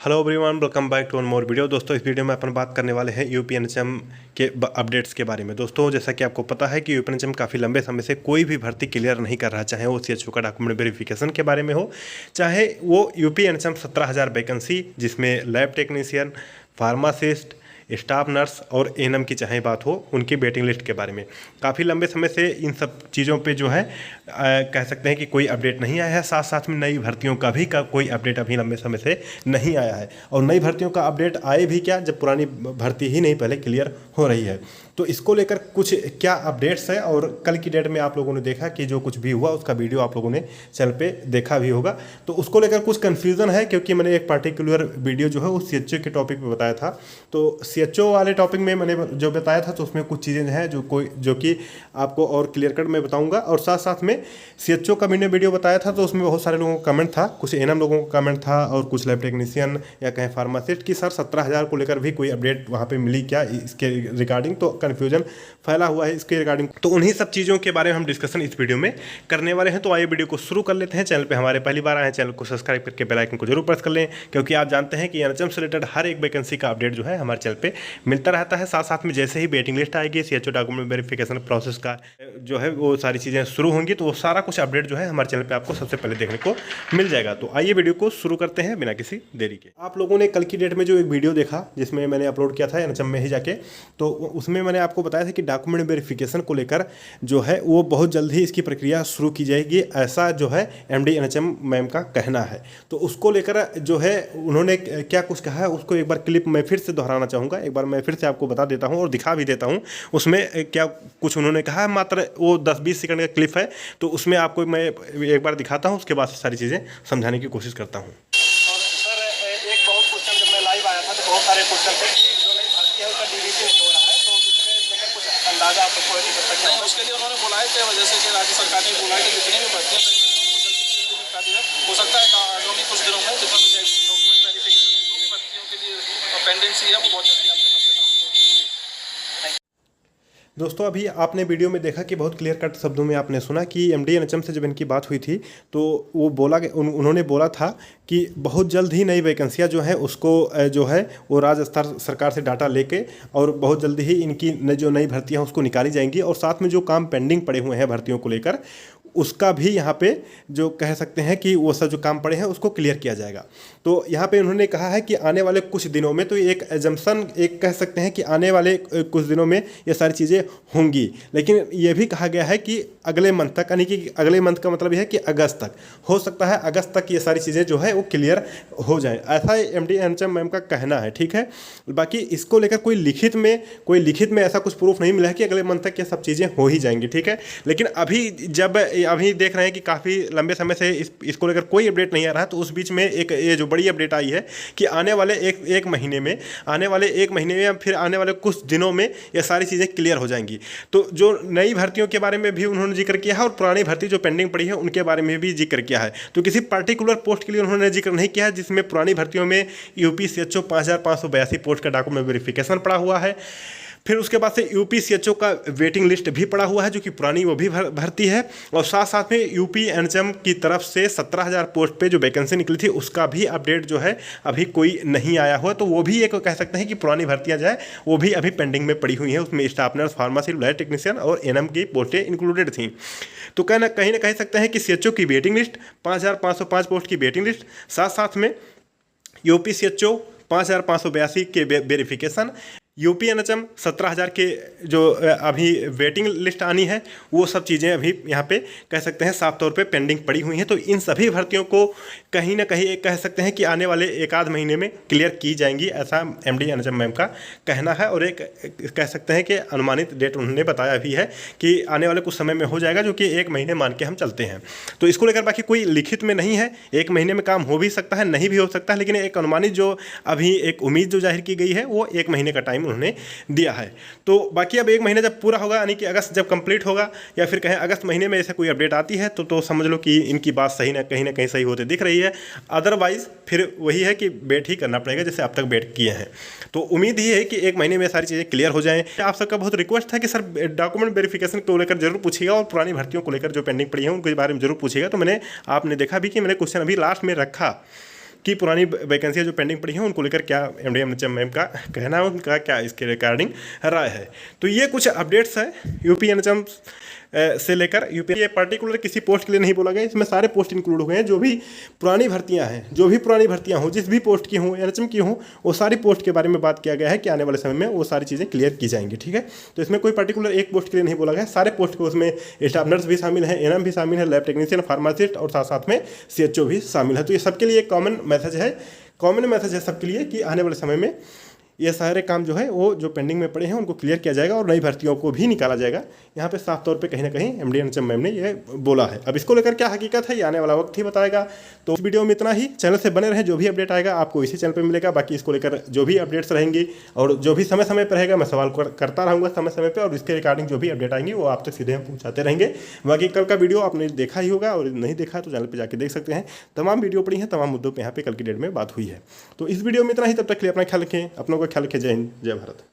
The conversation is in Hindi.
Hello everyone, welcome back to one more video. दोस्तों, इस वीडियो में अपन बात करने वाले हैं यूपी एनएचएम के अपडेट्स के बारे में। दोस्तों, जैसा कि आपको पता है कि यूपी एनएचएम काफ़ी लंबे समय से कोई भी भर्ती क्लियर नहीं कर रहा, चाहे वो सीएचओ का डॉक्यूमेंट वेरिफिकेशन के बारे में हो, चाहे वो यूपी एनएचएम 17,000 वैकेंसी जिसमें lab technician, pharmacist, staff nurse और एएनएम की चाहे बात हो, उनकी वेटिंग लिस्ट के बारे में काफ़ी लंबे समय से इन सब चीज़ों पे जो है कह सकते हैं कि कोई अपडेट नहीं आया है। साथ साथ में नई भर्तियों का भी कोई अपडेट अभी लंबे समय से नहीं आया है। और नई भर्तियों का अपडेट आए भी क्या, जब पुरानी भर्ती ही नहीं पहले क्लियर हो रही है। तो इसको लेकर कुछ क्या अपडेट्स है, और कल की डेट में आप लोगों ने देखा कि जो कुछ भी हुआ उसका वीडियो आप लोगों ने चैनल पे देखा भी होगा। तो उसको लेकर कुछ कन्फ्यूज़न है, क्योंकि मैंने एक पार्टिकुलर वीडियो जो है वो सीएचओ के टॉपिक पे बताया था। तो सीएचओ वाले टॉपिक में मैंने जो बताया था, तो उसमें कुछ चीज़ें हैं जो कि आपको और क्लियर कट मैं बताऊंगा। और साथ साथ में सीएचओ का मैंने वीडियो बताया था, तो उसमें बहुत सारे लोगों का कमेंट था, कुछ एएनएम लोगों का कमेंट था और कुछ लैब टेक्नीशियन या कहें फार्मासिस्ट की सर 17,000 को लेकर भी कोई अपडेट वहाँ पे मिली क्या इसके रिगार्डिंग। तो कन्फ्यूजन फैला हुआ है इसके रिगार्डिंग। तो उन्हीं सब चीज़ों के बारे में हम डिस्कशन इस वीडियो में करने वाले हैं। तो आइए वीडियो को शुरू कर लेते हैं। चैनल पे हमारे पहली बार आए हैं, चैनल को सब्सक्राइब करके बेल आइकन को जरूर प्रेस कर लें, क्योंकि आप जानते हैं कि एनएचएम से रिलेटेड हर एक वैकेंसी का अपडेट जो है हमारे चैनल पे मिलता रहता है। साथ साथ में जैसे ही वेटिंग लिस्ट आएगी, सीएचओ डॉक्यूमेंट वेरिफिकेशन प्रोसेस का जो है वो सारी चीज़ें शुरू होंगी, तो वो सारा कुछ अपडेट जो है हमारे चैनल पे आपको सबसे पहले देखने को मिल जाएगा। तो आइए वीडियो को शुरू करते हैं बिना किसी देरी के। आप लोगों ने कल की डेट में जो एक वीडियो देखा, जिसमें मैंने अपलोड किया था एनएचएम में ही जाके, तो उसमें मैंने आपको बताया था कि डॉक्यूमेंट वेरिफिकेशन को लेकर जो है वो बहुत जल्द ही इसकी प्रक्रिया शुरू की जाएगी, ऐसा जो है एमडी एनएचएम मैम का कहना है। तो उसको लेकर जो है उन्होंने क्या कुछ कहा है, उसको एक बार क्लिप मैं फिर से दोहराना चाहूँगा। एक बार मैं फिर से आपको बता देता हूँ और दिखा भी देता हूँ उसमें क्या कुछ उन्होंने कहा है। मात्र वो 10-20 सेकंड का क्लिप है, तो उसमें आपको मैं एक बार दिखाता हूँ, उसके बाद सारी चीज़ें समझाने की कोशिश करता हूँ। और सर, एक बहुत क्वेश्चन जब मैं लाइव आया था तो बहुत सारे क्वेश्चन थे कि जो नई भर्ती है उसका डीवीसी हो रहा है, तो इसमें लेकर कुछ अंदाजा आप लोग नहीं कर सकते? नहीं, उसके लिए उन्होंने बोला है कि जैसे कि राज्य सरकार ने बोला है कि जितनी भी भर्तियाँ निपटा दी है, हो सकता है आगामी कुछ दिनों में जितना भी डॉक्यूमेंट वेरिफिकेशन जो भी भर्तियों के लिए पेंडेंसी है वो बहुत जल्दी आपके सबसे दोस्तों, अभी आपने वीडियो में देखा कि बहुत क्लियर कट शब्दों में आपने सुना कि एमडी एनएचएम से जब इनकी बात हुई थी, तो वो उन्होंने बोला था कि बहुत जल्द ही नई वैकेंसियाँ जो है उसको जो है वो राज्य स्तर सरकार से डाटा लेके और बहुत जल्दी ही इनकी जो नई भर्तियाँ हैं उसको निकाली जाएंगी। और साथ में जो काम पेंडिंग पड़े हुए हैं भर्तियों को लेकर, उसका भी यहाँ पे जो कह सकते हैं कि वो सब जो काम पड़े हैं उसको क्लियर किया जाएगा। तो यहाँ पे उन्होंने कहा है कि आने वाले कुछ दिनों में, तो एक एजम्पशन एक कह सकते हैं कि आने वाले कुछ दिनों में ये सारी चीज़ें होंगी। लेकिन ये भी कहा गया है कि अगले मंथ तक, यानी कि अगले मंथ का मतलब यह है कि अगस्त तक हो सकता है, अगस्त तक ये सारी चीज़ें जो है वो क्लियर हो जाएँ, ऐसा एमडी एनएचएम मैम का कहना है। ठीक है, बाकी इसको लेकर कोई लिखित में ऐसा कुछ प्रूफ नहीं मिला है कि अगले मंथ तक ये सब चीज़ें हो ही जाएंगी। ठीक है, लेकिन अभी देख रहे हैं कि काफ़ी लंबे समय से इसको लेकर कोई अपडेट नहीं आ रहा है। तो उस बीच में एक ये जो बड़ी अपडेट आई है कि आने वाले एक महीने में या फिर आने वाले कुछ दिनों में ये सारी चीज़ें क्लियर हो जाएंगी। तो जो नई भर्तियों के बारे में भी उन्होंने जिक्र किया है और पुरानी भर्ती जो पेंडिंग पड़ी है उनके बारे में भी जिक्र किया है। तो किसी पर्टिकुलर पोस्ट के लिए उन्होंने जिक्र नहीं किया है, जिसमें पुरानी भर्तियों में यूपी सीएचओ 5,582 पोस्ट का डॉक्यूमेंट वेरिफिकेशन पड़ा हुआ है। फिर उसके बाद से यूपी सीएचओ का वेटिंग लिस्ट भी पड़ा हुआ है, जो कि पुरानी वो भी भर्ती है। और साथ साथ में यूपी एनएचएम की तरफ से 17,000 पोस्ट पे जो वैकेंसी निकली थी उसका भी अपडेट जो है अभी कोई नहीं आया हुआ। तो वो भी एक कह सकते हैं कि पुरानी भर्तियां जो है वो भी अभी पेंडिंग में पड़ी हुई हैं। उसमें staff nurse, pharmacy, lab technician और एएनएम की पोस्टें इंक्लूडेड थी। तो कहीं ना कह सकते हैं कि सीएचओ की वेटिंग लिस्ट 5,505 पोस्ट की वेटिंग लिस्ट, साथ साथ में यूपी सीएचओ 5,582 के वेरिफिकेशन, यूपी एनएचएम 17,000 के जो अभी वेटिंग लिस्ट आनी है, वो सब चीज़ें अभी यहाँ पे कह सकते हैं साफ तौर पे पेंडिंग पड़ी हुई हैं। तो इन सभी भर्तियों को कहीं ना कहीं कह सकते हैं कि आने वाले एक आध महीने में क्लियर की जाएंगी, ऐसा एमडी एनएचएम मैम का कहना है। और एक कह सकते हैं कि अनुमानित डेट उन्होंने बताया भी है कि आने वाले कुछ समय में हो जाएगा, जो कि 1 महीने मान के हम चलते हैं। तो इसको लेकर बाकी कोई लिखित में नहीं है, 1 महीने में काम हो भी सकता है, नहीं भी हो सकता है, लेकिन एक अनुमानित जो अभी एक उम्मीद जो जाहिर की गई है वो 1 महीने का टाइम उन्होंने दिया है। तो बाकी अब 1 महीना जब पूरा होगा, यानी कि अगस्त जब कंप्लीट होगा या फिर कहें अगस्त महीने में ऐसा कोई अपडेट आती है, तो समझ लो कि इनकी बात सही ना कहीं सही होते दिख रही है। अदरवाइज फिर वही है कि वेट ही करना पड़ेगा जैसे अब तक वेट किए हैं। तो उम्मीद ही है कि 1 महीने में सारी चीज़ें क्लियर हो जाएं। आप सबका बहुत रिक्वेस्ट था कि सर डॉक्यूमेंट वेरिफिकेशन को लेकर जरूर पूछिएगा और पुरानी भर्तियों को लेकर जो पेंडिंग पड़ी है उनके बारे में जरूर पूछिएगा। तो आपने देखा भी कि मैंने क्वेश्चन अभी लास्ट में रखा, कि पुरानी वैकेंसियाँ जो पेंडिंग पड़ी हैं उनको लेकर क्या MD NHM मैम का कहना है, उनका क्या इसके रिगार्डिंग राय है। तो ये कुछ अपडेट्स है यूपी NHM से लेकर। यूपी ये पर्टिकुलर किसी पोस्ट के लिए नहीं बोला गया, इसमें सारे पोस्ट इंक्लूड हुए हैं। जो भी पुरानी भर्तियां हैं, जो भी पुरानी भर्तियां हों, जिस भी पोस्ट की हों, NHM की हों, वो सारी पोस्ट के बारे में बात किया गया है कि आने वाले समय में वो सारी चीज़ें क्लियर की जाएंगी। ठीक है, तो इसमें कोई पर्टिकुलर एक पोस्ट के लिए नहीं बोला गया, सारे पोस्ट को उसमें स्टाफ नर्स भी शामिल है, NM भी शामिल है, लैब टेक्नीशियन, फार्मासिस्ट और साथ साथ में CHO भी शामिल है। तो ये सबके लिए एक कॉमन मैसेज है सबके लिए कि आने वाले समय में ये सारे काम जो है वो जो पेंडिंग में पड़े हैं उनको क्लियर किया जाएगा और नई भर्तियों को भी निकाला जाएगा। यहाँ पे साफ तौर पे कहीं ना कहीं MD NHM मैम ने ये बोला है। अब इसको लेकर क्या हकीकत है ये आने वाला वक्त ही बताएगा। तो इस वीडियो में इतना ही। चैनल से बने रहें, जो भी अपडेट आएगा आपको इसी चैनल पर मिलेगा। बाकी इसको लेकर जो भी अपडेट्स रहेंगी और जो भी समय समय पर रहेगा मैं सवाल करता रहूँगा समय समय पर, और इसके रिगार्डिंग जो भी अपडेट आएंगी वो आप तक सीधे हम पहुँचाते रहेंगे। बाकी कल का वीडियो आपने देखा ही होगा और नहीं देखा तो चैनल पर जाकर देख सकते हैं। तमाम वीडियो पड़ी हैं, तमाम मुद्दों पर यहाँ पे कल की डेट में बात हुई है। तो इस वीडियो में इतना ही। तब तक के लिए अपना ख्याल रखें, अपनों का ख्याल रखें। जय हिंद, जय भारत।